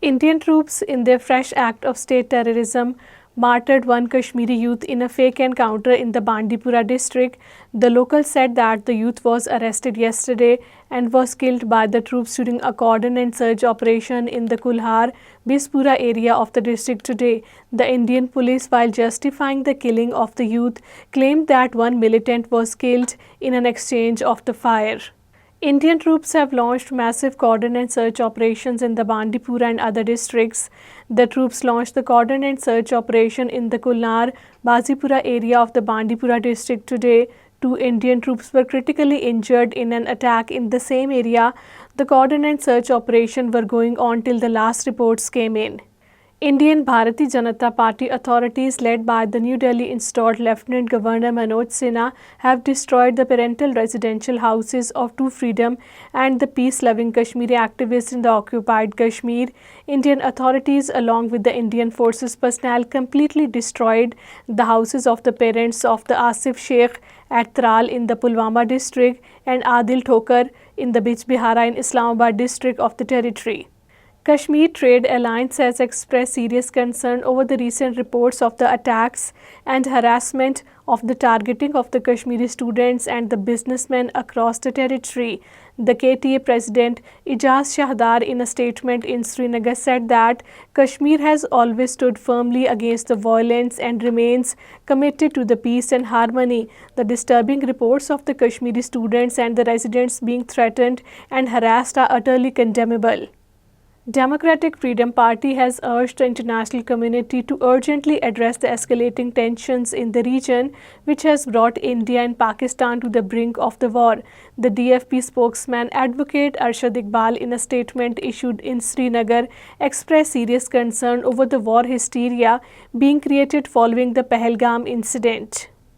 Indian troops, in their fresh act of state terrorism, martyred one Kashmiri youth in a fake encounter in the Bandipora district. The locals said that the youth was arrested yesterday and was killed by the troops during a coordinated search operation in the Kulhar, Bispura area of the district today. The Indian police, while justifying the killing of the youth, claimed that one militant was killed in an exchange of the fire. Indian troops have launched massive coordinated search operations in the Bandipora and other districts. The troops launched the coordinated search operation in the Kulnar, Bazipura area of the Bandipora district today. Two Indian troops were critically injured in an attack in the same area. The coordinated search operation were going on till the last reports came in. Indian Bharatiya Janata Party authorities led by the New Delhi installed Lieutenant Governor Manoj Sinha have destroyed the parental residential houses of two freedom and the peace-loving Kashmiri activists in the occupied Kashmir. Indian authorities along with the Indian Forces personnel completely destroyed the houses of the parents of the Asif Sheikh at Tral in the Pulwama district and Adil Thokar in the Bij Bihara in Islamabad district of the territory. Kashmir Trade Alliance has expressed serious concern over the recent reports of the attacks and harassment of the targeting of the Kashmiri students and the businessmen across the territory. The KTA President Ijaz Shahdar in a statement in Srinagar said that Kashmir has always stood firmly against the violence and remains committed to the peace and harmony. The disturbing reports of the Kashmiri students and the residents being threatened and harassed are utterly condemnable. Democratic Freedom Party has urged the international community to urgently address the escalating tensions in the region, which has brought India and Pakistan to the brink of the war. The DFP spokesman Advocate Arshad Iqbal, in a statement issued in Srinagar, expressed serious concern over the war hysteria being created following the Pahalgam incident.